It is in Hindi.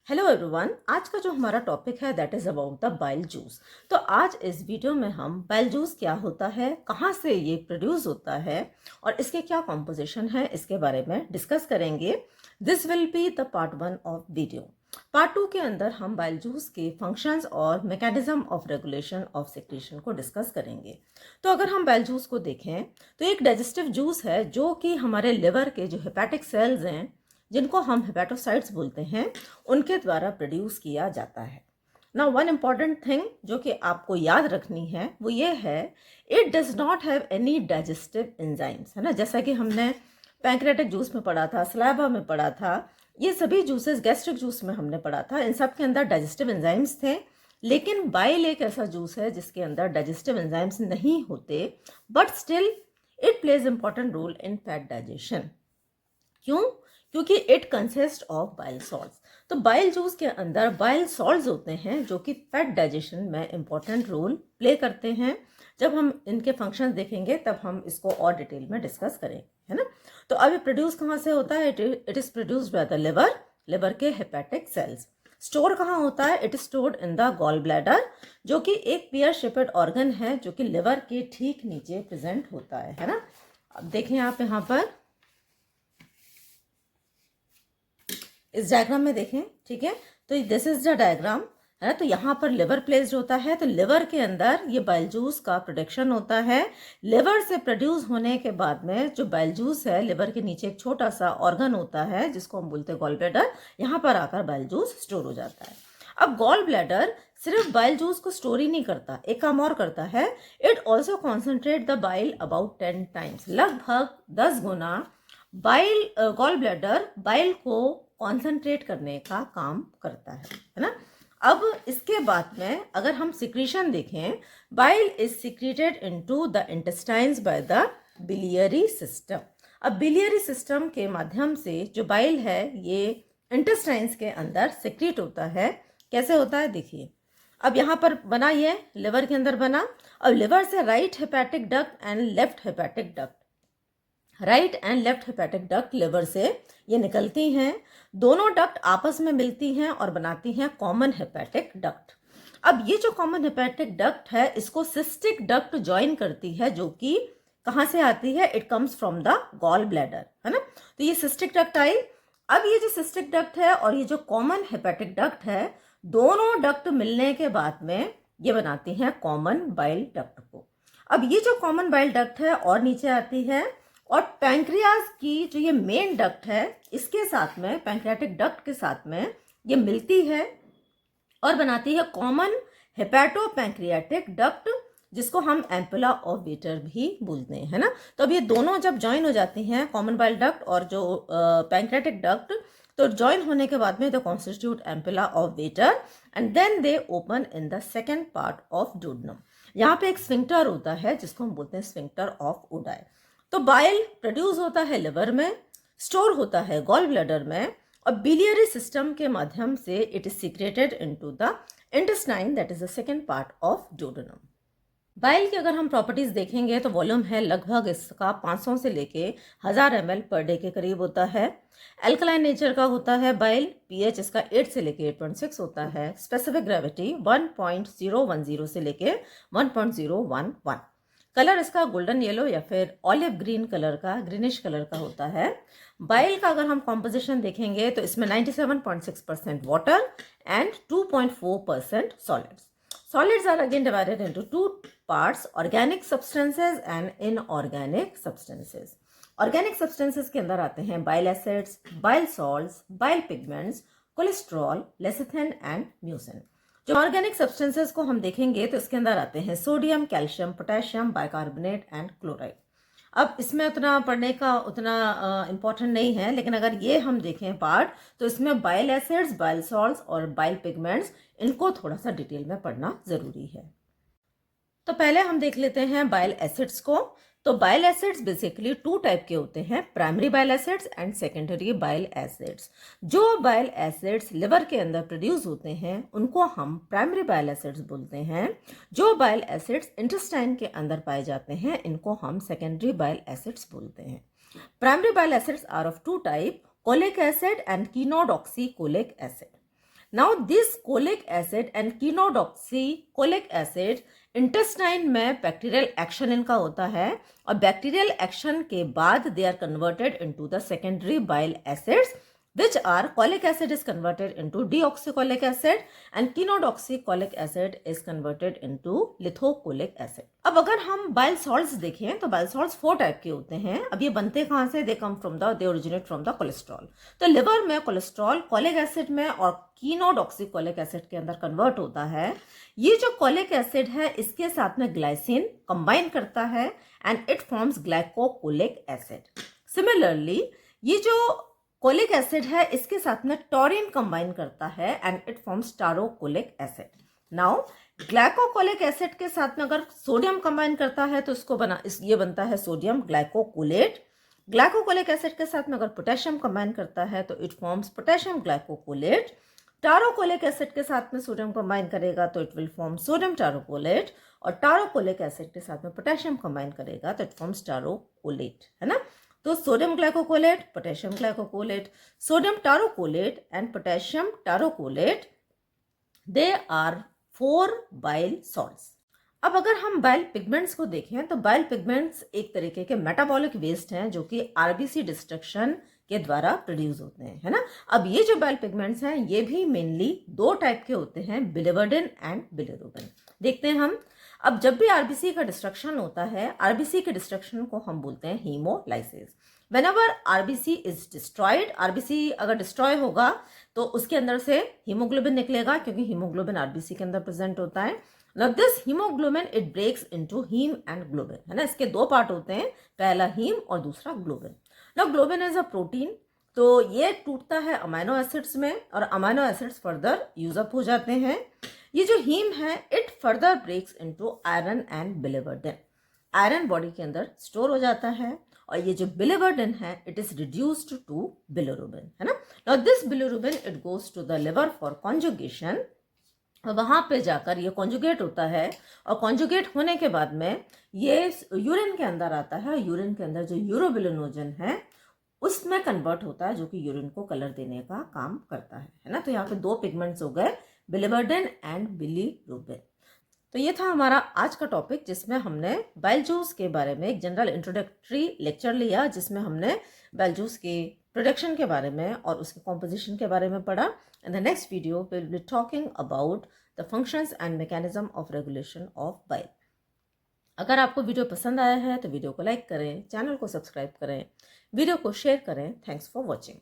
हेलो एवरीवन, आज का जो हमारा टॉपिक है that is about the bile juice. तो आज इस वीडियो में हम बाइल जूस क्या होता है, कहाँ से ये प्रोड्यूस होता है और इसके क्या कॉम्पोजिशन है, इसके बारे में डिस्कस करेंगे। This will be the part 1 of video. Part 2 के अंदर हम बाइल जूस के फंक्शंस और mechanism of regulation of secretion को डिस्कस करेंगे। तो अगर हम बाइल जूस को देखें तो एक डाइजेस्टिव जूस है जो कि हमारे लिवर के जो हेपेटिक सेल्स हैं, जिनको हम हेपेटोसाइट्स बोलते हैं, उनके द्वारा प्रोड्यूस किया जाता है। नाउ वन इम्पॉर्टेंट थिंग जो कि आपको याद रखनी है वो ये है, it does not have any digestive enzymes, है ना। जैसा कि हमने पैंक्रेटिक जूस में पढ़ा था, सलाइवा में पढ़ा था, ये सभी जूसेस गैस्ट्रिक जूस में हमने पढ़ा था, इन सब के अंदर डाइजेस्टिव एंजाइम्स थे। लेकिन बाइल एक ऐसा जूस है जिसके अंदर डाइजेस्टिव एंजाइम्स नहीं होते, but still it plays important role in fat digestion. क्यों? क्योंकि it consist of bile salts. तो बाइल जूस के अंदर बाइल सॉल्ट्स होते हैं जो कि फैट डाइजेशन में इंपॉर्टेंट रोल प्ले करते हैं। जब हम इनके फंक्शंस देखेंगे तब हम इसको और डिटेल में डिस्कस करेंगे, है ना। तो अब ये प्रोड्यूस कहाँ से होता है? It is produced by the liver के हेपेटिक सेल्स। स्टोर कहाँ होता है? It is stored in the gall bladder, जो कि एक पियर शेपेड ऑर्गन है जो कि लिवर के ठीक नीचे प्रेजेंट होता है ना। अब देखें आप यहाँ पर इस डायग्राम में देखें, ठीक है। तो दिस इज द डायग्राम, है ना। तो यहाँ पर लिवर प्लेस्ड होता है, तो लिवर के अंदर ये बाइल जूस का प्रोडक्शन होता है। लिवर से प्रोड्यूस होने के बाद में जो बाइल जूस है, लिवर के नीचे एक छोटा सा ऑर्गन होता है जिसको हम बोलते हैं गॉल ब्लैडर, यहाँ पर आकर बाइल जूस स्टोर हो जाता है। अब गॉल ब्लैडर सिर्फ बाइल जूस को स्टोर ही नहीं करता, एक काम और करता है, it also concentrate the bile about 10 times, लगभग 10 गुना बाइल गॉल ब्लैडर बाइल को कॉन्सेंट्रेट करने का काम करता है ना। अब इसके बाद में अगर हम सिक्रीशन देखें, bile is secreted into the intestines by the biliary system. अब बिलियरी सिस्टम के माध्यम से जो बाइल है ये इंटेस्टाइन्स के अंदर सिक्रीट होता है। कैसे होता है देखिए, अब यहाँ पर बना, ये लिवर के अंदर बना। अब लिवर से right hepatic duct and left hepatic duct, right and left hepatic duct liver से ये निकलती हैं। दोनों डक्ट आपस में मिलती हैं और बनाती हैं कॉमन हेपेटिक डक्ट। अब ये जो कॉमन हेपेटिक डक्ट है इसको सिस्टिक डक्ट ज्वाइन करती है, जो कि कहाँ से आती है? It comes from the gall bladder, है ना। तो ये सिस्टिक डक्ट आई। अब ये जो सिस्टिक डक्ट है और ये जो कॉमन हेपेटिक डक्ट है, दोनों डक्ट मिलने के बाद में ये बनाती हैं कॉमन बाइल डक्ट को। अब ये जो कॉमन बाइल डक्ट है और नीचे आती है, और पैंक्रियाज की जो ये मेन डक्ट है इसके साथ में, पैंक्रियाटिक डक्ट के साथ में ये मिलती है और बनाती है कॉमन हेपेटो पैंक्रियाटिक डक्ट, जिसको हम एम्पुला ऑफ वेटर भी बोलते हैं, है ना। तो अब ये दोनों जब ज्वाइन हो जाती हैं, कॉमन बाइल डक्ट और जो पैंक्रियाटिक डक्ट, तो ज्वाइन होने के बाद में they constitute ampulla of Vater and then they open in the second part of duodenum. यहाँ पे एक स्फिंक्टर होता है जिसको हम बोलते हैं स्फिंक्टर ऑफ उडाई। तो बाइल प्रोड्यूस होता है लिवर में, स्टोर होता है गॉल ब्लैडर में, और बिलियरी सिस्टम के माध्यम से it is secreted into the intestine, that is the second part of duodenum. Bile की अगर हम प्रॉपर्टीज देखेंगे तो वॉल्यूम है लगभग इसका 500 से लेके 1000 ml पर डे के करीब होता है। एल्कलाइन नेचर का होता है बाइल, पीएच इसका 8 से लेके 8.6 होता है। स्पेसिफिक ग्रेविटी 1.010 से लेके 1.011। कलर इसका गोल्डन येलो या फिर ऑलिव ग्रीन कलर का, ग्रीनिश कलर का होता है। बाइल का अगर हम कॉम्पोजिशन देखेंगे तो इसमें 97.6% water and 2.4% solids. Solids are again divided into two parts, organic substances and inorganic substances. Organic substances के अंदर आते हैं bile acids, bile salts, bile pigments, cholesterol, lecithin and mucin. जो ऑर्गेनिक सब्सटेंसेस को हम देखेंगे तो इसके अंदर आते हैं sodium, calcium, potassium, bicarbonate and chloride. अब इसमें उतना पढ़ने का उतना इम्पोर्टेंट नहीं है, लेकिन अगर ये हम देखें पार्ट तो इसमें बाइल एसिड्स, बाइल सॉल्ट्स और बाइल पिगमेंट्स, इनको थोड़ा सा डिटेल में पढ़ना जरूरी है। तो पहले हम देख लेते हैं बाइल एसिड्स को। तो बाइल एसिड्स बेसिकली 2 टाइप के होते हैं, primary bile acids and secondary bile acids. जो बाइल एसिड्स लिवर के अंदर प्रोड्यूस होते हैं उनको हम प्राइमरी बाइल एसिड्स बोलते हैं। जो बाइल एसिड्स इंटेस्टाइन के अंदर पाए जाते हैं इनको हम सेकेंडरी बाइल एसिड्स बोलते हैं। Primary bile acids are of 2 type, cholic acid and chenodeoxycholic acid. Now this cholic acid and chenodeoxycholic acid intestine में बैक्टीरियल एक्शन इनका होता है और बैक्टीरियल एक्शन के बाद they are converted into the secondary bile acids which are cholic acid is converted into deoxycholic acid and chenodeoxycholic acid is converted into lithocholic acid. अब अगर हम बाइल सॉल्ट्स देखें तो बाइल सॉल्ट्स 4 टाइप के होते हैं. अब ये बनते कहाँ से? They originate from the cholesterol. तो लिवर में कोलेस्ट्रॉल कॉलिक एसिड में और कीनोडॉक्सीकोलिक एसिड के अंदर कन्वर्ट होता है. ये जो कॉलिक एसिड है इसके साथ में ग्लाइसिन कंबाइन करता है and it forms glycocholic acid. Similarly ये जो कोलिक एसिड है इसके साथ में टॉरिन कंबाइन करता है and it forms taurocholic acid. Now glycocholic acid के साथ में अगर सोडियम कंबाइन करता है तो ये बनता है सोडियम ग्लाइकोकोलेट. ग्लाइकोकोलिक एसिड के साथ में अगर पोटेशियम कंबाइन करता है तो it forms potassium glycocholate. Taurocholic acid के साथ में सोडियम कंबाइन करेगा तो it will form sodium taurocholate और टारोकोलिक एसिड के साथ में पोटेशियम कंबाइन करेगा तो इट फॉर्म्स टारोकोलेट, है ना. तो sodium glycocholate, potassium glycocholate, sodium taurocholate and potassium taurocholate, they are 4 bile salts. अब अगर हम बाइल पिगमेंट्स को देखें तो बाइल पिगमेंट्स एक तरीके के मेटाबॉलिक वेस्ट हैं जो कि आरबीसी डिस्ट्रक्शन के द्वारा प्रोड्यूस होते हैं, है ना. अब ये जो बाइल पिगमेंट्स हैं ये भी मेनली 2 टाइप के होते हैं, बिलिवर्डिन एंड बिलिरुबिन. देखते हैं हम. अब जब भी आरबीसी का डिस्ट्रक्शन होता है, आरबीसी के डिस्ट्रक्शन को हम बोलते हैं haemolysis. Whenever RBC is destroyed, RBC अगर डिस्ट्रॉय होगा तो उसके अंदर से हीमोग्लोबिन निकलेगा क्योंकि हीमोग्लोबिन आरबीसी के अंदर प्रेजेंट होता है. Now this haemoglobin it breaks into haem and globin, है ना. इसके 2 पार्ट होते हैं, पहला हीम और दूसरा globin. Now globin is a protein, तो ये टूटता है अमाइनो एसिड्स में और अमाइनो एसिड्स फर्दर यूजअप हो जाते हैं. ये जो हीम है it further breaks into iron and biliverdin. Iron body के अंदर स्टोर हो जाता है और ये जो बिलिवर्डिन है it is reduced to bilirubin, है ना. Now this bilirubin it goes to the liver for conjugation. वहां पे जाकर ये कॉन्जुगेट होता है और कॉन्जुगेट होने के बाद में ये यूरिन के अंदर आता है. यूरिन के अंदर जो यूरोबिलिनोजन है उसमें कन्वर्ट होता है जो कि यूरिन को कलर देने का काम करता है ना. तो यहाँ पे 2 पिगमेंट्स हो गए, बिलिवर्डिन एंड बिलिरुबिन. तो ये था हमारा आज का टॉपिक जिसमें हमने बाइल जूस के बारे में एक जनरल इंट्रोडक्टरी लेक्चर लिया जिसमें हमने बाइल जूस के प्रोडक्शन के बारे में और उसके कॉम्पोजिशन के बारे में पढ़ा. In the next video we will be talking about the functions and mechanism of regulation of bile. अगर आपको वीडियो पसंद आया है तो वीडियो को लाइक करें, चैनल को सब्सक्राइब करें, वीडियो को शेयर करें. Thanks for watching.